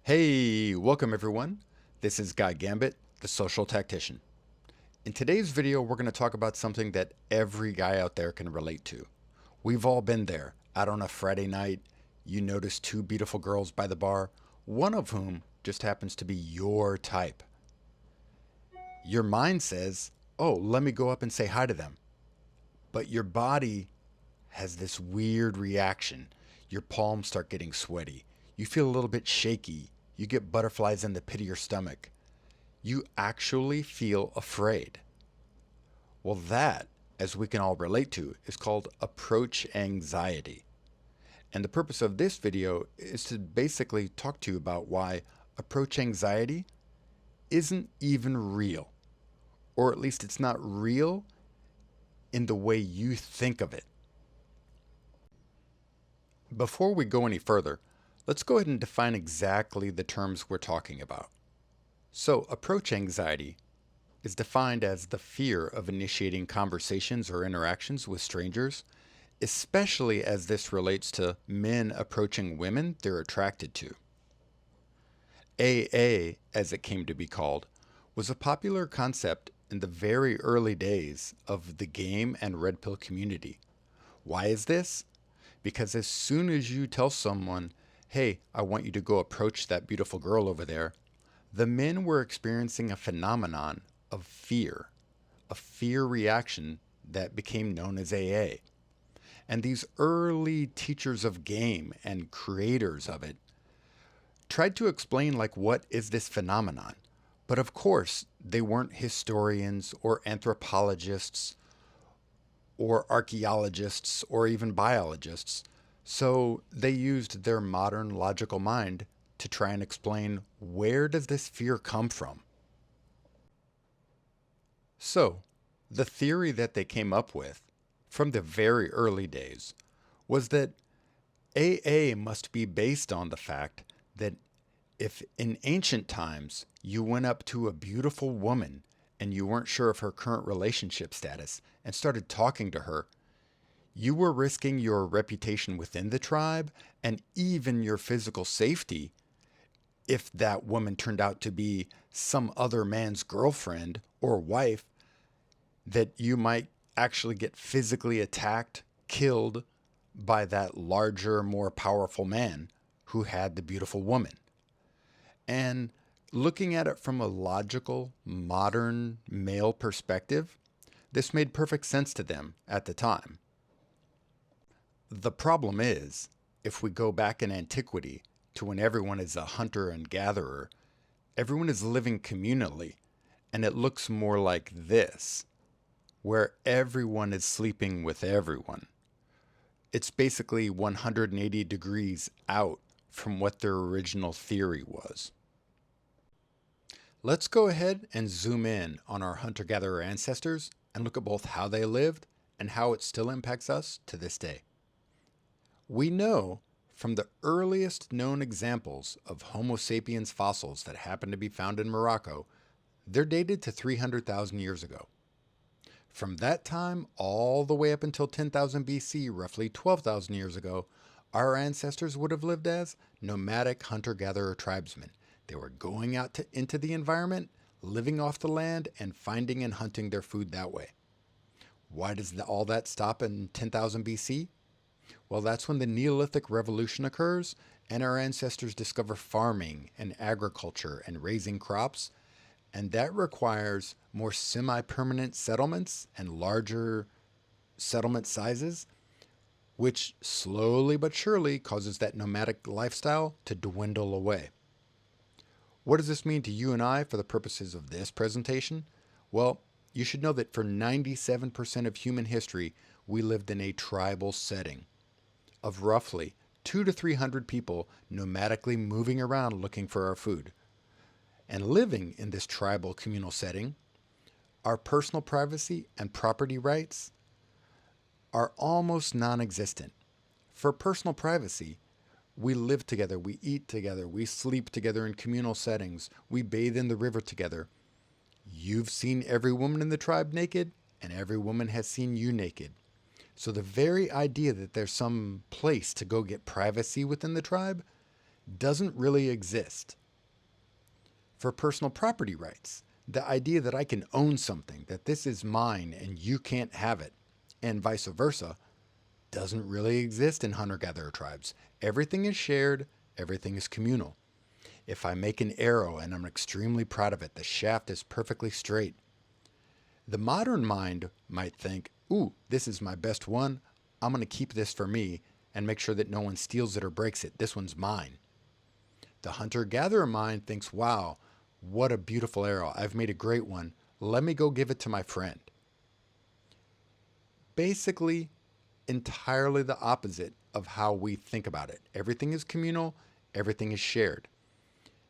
Hey, welcome everyone. This is Guy Gambit, the social tactician. In today's video, we're going to talk about something that every guy out there can relate to. We've all been there, out on a Friday night, you notice two beautiful girls by the bar, one of whom just happens to be your type. Your mind says, oh, let me go up and say hi to them. But your body has this weird reaction. Your palms start getting sweaty. You feel a little bit shaky. You get butterflies in the pit of your stomach. You actually feel afraid. Well, that, as we can all relate to, is called approach anxiety. And the purpose of this video is to basically talk to you about why approach anxiety isn't even real. Or at least it's not real in the way you think of it. Before we go any further, let's go ahead and define exactly the terms we're talking about. So, approach anxiety is defined as the fear of initiating conversations or interactions with strangers, especially as this relates to men approaching women they're attracted to. AA, as it came to be called, was a popular concept in the very early days of the game and red pill community. Why is this? Because as soon as you tell someone, hey, I want you to go approach that beautiful girl over there, the men were experiencing a phenomenon of fear, a fear reaction that became known as AA. And these early teachers of game and creators of it tried to explain, like, what is this phenomenon? But of course, they weren't historians or anthropologists or archaeologists or even biologists. So they used their modern logical mind to try and explain, where does this fear come from? So the theory that they came up with from the very early days was that AA must be based on the fact that if in ancient times you went up to a beautiful woman and you weren't sure of her current relationship status and started talking to her, you were risking your reputation within the tribe and even your physical safety if that woman turned out to be some other man's girlfriend or wife, that you might actually get physically attacked, killed by that larger, more powerful man who had the beautiful woman. And looking at it from a logical, modern male perspective, this made perfect sense to them at the time. The problem is, if we go back in antiquity to when everyone is a hunter and gatherer, everyone is living communally, and it looks more like this, where everyone is sleeping with everyone. It's basically 180 degrees out from what their original theory was. Let's go ahead and zoom in on our hunter-gatherer ancestors and look at both how they lived and how it still impacts us to this day. We know from the earliest known examples of Homo sapiens fossils that happen to be found in Morocco, they're dated to 300,000 years ago. From that time all the way up until 10,000 BC, roughly 12,000 years ago, our ancestors would have lived as nomadic hunter-gatherer tribesmen. They were going out into the environment, living off the land, and finding and hunting their food that way. Why does all that stop in 10,000 BC? Well, that's when the Neolithic Revolution occurs, and our ancestors discover farming and agriculture and raising crops, and that requires more semi-permanent settlements and larger settlement sizes, which slowly but surely causes that nomadic lifestyle to dwindle away. What does this mean to you and I for the purposes of this presentation? Well, you should know that for 97% of human history, we lived in a tribal setting of roughly 200 to 300 people nomadically moving around looking for our food. And living in this tribal communal setting, our personal privacy and property rights are almost non-existent. For personal privacy, we live together, we eat together, we sleep together in communal settings, we bathe in the river together. You've seen every woman in the tribe naked, and every woman has seen you naked. So the very idea that there's some place to go get privacy within the tribe doesn't really exist. For personal property rights, the idea that I can own something, that this is mine and you can't have it, and vice versa, doesn't really exist in hunter-gatherer tribes. Everything is shared, everything is communal. If I make an arrow and I'm extremely proud of it, the shaft is perfectly straight. The modern mind might think, ooh, this is my best one. I'm going to keep this for me and make sure that no one steals it or breaks it. This one's mine. The hunter-gatherer mind thinks, wow, what a beautiful arrow. I've made a great one. Let me go give it to my friend. Basically, entirely the opposite of how we think about it. Everything is communal, everything is shared.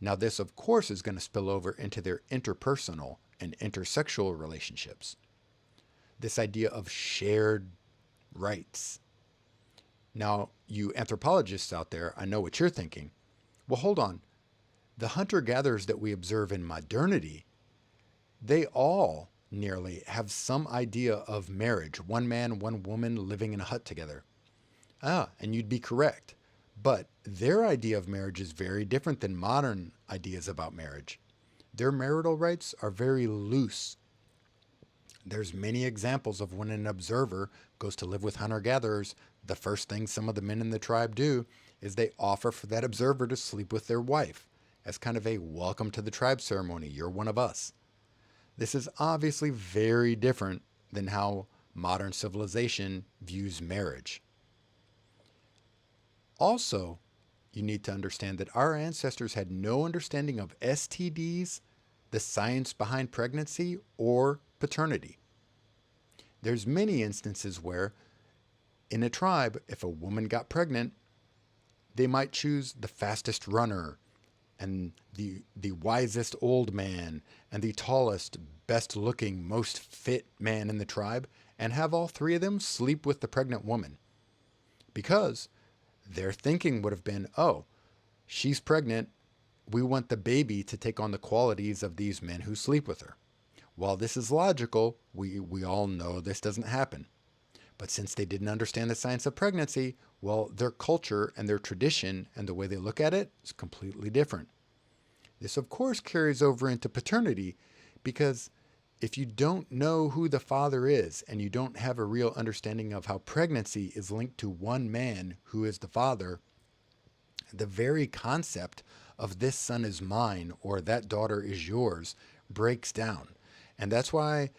Now, this, of course, is going to spill over into their interpersonal and intersexual relationships. This idea of shared rights. Now, you anthropologists out there, I know what you're thinking. Well, hold on. The hunter-gatherers that we observe in modernity, they all nearly have some idea of marriage, one man, one woman living in a hut together. And you'd be correct. But their idea of marriage is very different than modern ideas about marriage. Their marital rights are very loose. There's many examples of when an observer goes to live with hunter-gatherers, the first thing some of the men in the tribe do is they offer for that observer to sleep with their wife as kind of a welcome to the tribe ceremony. You're one of us. This is obviously very different than how modern civilization views marriage. Also, you need to understand that our ancestors had no understanding of STDs, the science behind pregnancy, or paternity. There's many instances where, in a tribe, if a woman got pregnant, they might choose the fastest runner and the wisest old man and the tallest, best looking, most fit man in the tribe and have all three of them sleep with the pregnant woman. Because their thinking would have been, oh, she's pregnant. We want the baby to take on the qualities of these men who sleep with her. While this is logical, we all know this doesn't happen. But since they didn't understand the science of pregnancy, well, their culture and their tradition and the way they look at it is completely different. This, of course, carries over into paternity because if you don't know who the father is and you don't have a real understanding of how pregnancy is linked to one man who is the father, the very concept of this son is mine or that daughter is yours breaks down. And that's why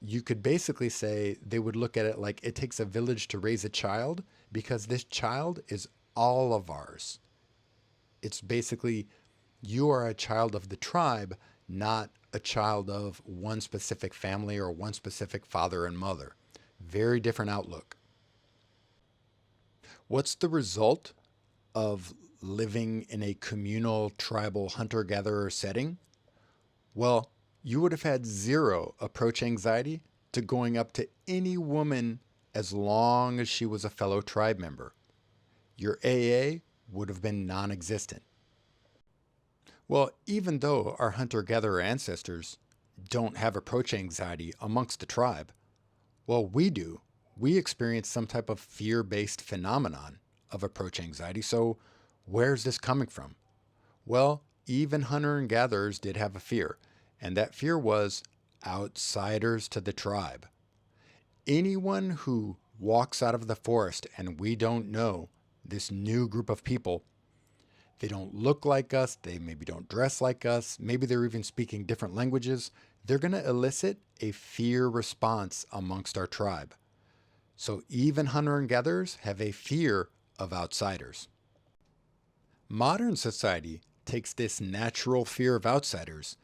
you could basically say they would look at it like it takes a village to raise a child because this child is all of ours. It's basically you are a child of the tribe, not a child of one specific family or one specific father and mother. Very different outlook. What's the result of living in a communal tribal hunter-gatherer setting? Well, you would have had zero approach anxiety to going up to any woman as long as she was a fellow tribe member. Your AA would have been non-existent. Well, even though our hunter-gatherer ancestors don't have approach anxiety amongst the tribe, well, we do. We experience some type of fear-based phenomenon of approach anxiety. So where's this coming from? Well, even hunter and gatherers did have a fear, and that fear was outsiders to the tribe. Anyone who walks out of the forest and we don't know, this new group of people, they don't look like us, they maybe don't dress like us, maybe they're even speaking different languages, they're going to elicit a fear response amongst our tribe. So even hunter and gatherers have a fear of outsiders. Modern society takes this natural fear of outsiders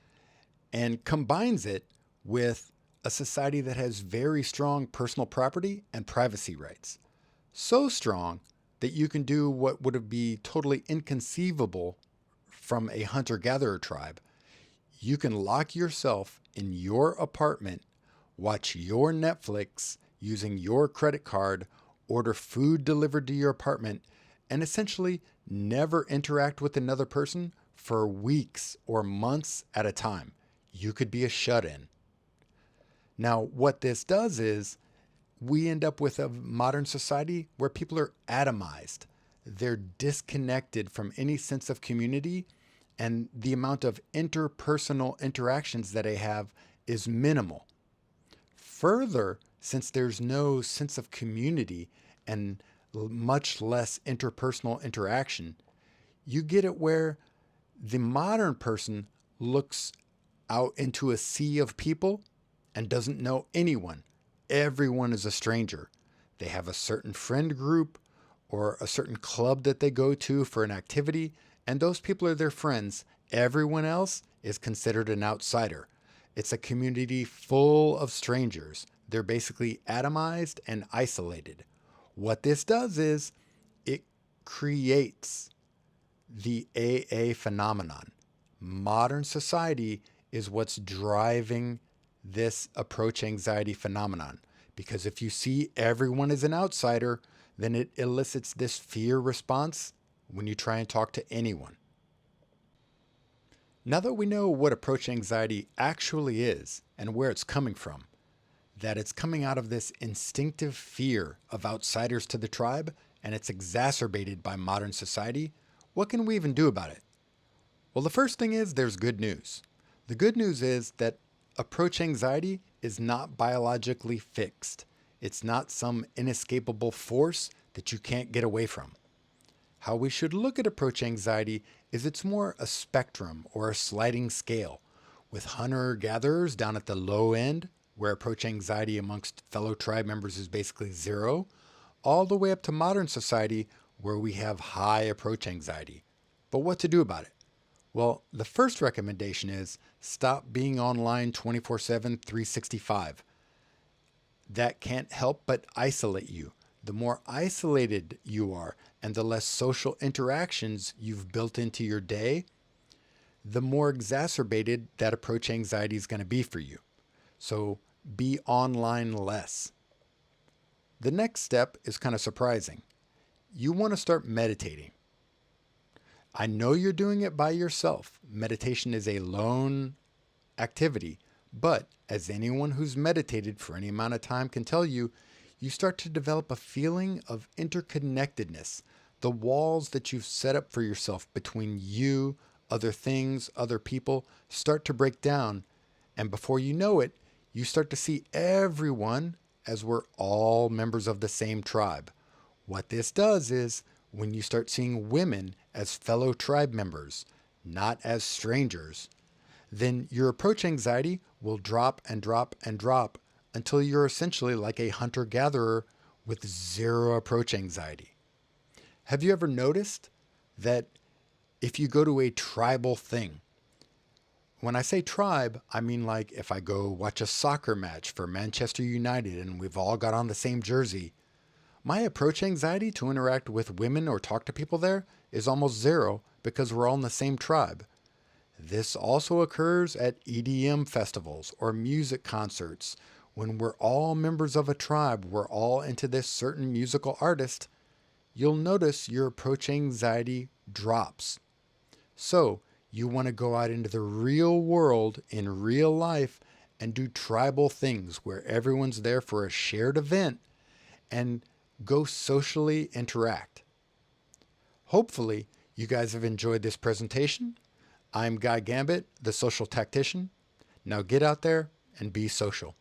and combines it with a society that has very strong personal property and privacy rights. So strong that you can do what would be totally inconceivable from a hunter-gatherer tribe. You can lock yourself in your apartment, watch your Netflix using your credit card, order food delivered to your apartment, and essentially never interact with another person for weeks or months at a time. You could be a shut-in. Now, what this does is we end up with a modern society where people are atomized. they're disconnected from any sense of community, and the amount of interpersonal interactions that they have is minimal. Further, since there's no sense of community and much less interpersonal interaction, you get it where the modern person looks out into a sea of people and doesn't know anyone. Everyone is a stranger. They have a certain friend group or a certain club that they go to for an activity, and those people are their friends. Everyone else is considered an outsider. It's a community full of strangers. They're basically atomized and isolated. What this does is it creates the AA phenomenon. Modern society is what's driving this approach anxiety phenomenon. Because if you see everyone as an outsider, then it elicits this fear response when you try and talk to anyone. Now that we know what approach anxiety actually is and where it's coming from, that it's coming out of this instinctive fear of outsiders to the tribe, and it's exacerbated by modern society, what can we even do about it? Well, the first thing is there's good news. The good news is that approach anxiety is not biologically fixed. It's not some inescapable force that you can't get away from. How we should look at approach anxiety is it's more a spectrum or a sliding scale, with hunter-gatherers down at the low end, where approach anxiety amongst fellow tribe members is basically zero, all the way up to modern society where we have high approach anxiety. But what to do about it? Well, the first recommendation is stop being online 24/7, 365. That can't help but isolate you. The more isolated you are and the less social interactions you've built into your day, the more exacerbated that approach anxiety is going to be for you. So be online less. The next step is kind of surprising. You want to start meditating. I know you're doing it by yourself. Meditation is a lone activity, but as anyone who's meditated for any amount of time can tell you, you start to develop a feeling of interconnectedness. The walls that you've set up for yourself between you, other things, other people start to break down. And before you know it, you start to see everyone as we're all members of the same tribe. What this does is when you start seeing women as fellow tribe members, not as strangers, then your approach anxiety will drop and drop and drop until you're essentially like a hunter-gatherer with zero approach anxiety. Have you ever noticed that if you go to a tribal thing, when I say tribe, I mean like if I go watch a soccer match for Manchester United and we've all got on the same jersey, my approach anxiety to interact with women or talk to people there is almost zero because we're all in the same tribe. This also occurs at EDM festivals or music concerts. When we're all members of a tribe, we're all into this certain musical artist, you'll notice your approach anxiety drops. So you want to go out into the real world in real life and do tribal things where everyone's there for a shared event and go socially interact. Hopefully, you guys have enjoyed this presentation. I'm Guy Gambit, the social tactician. Now get out there and be social.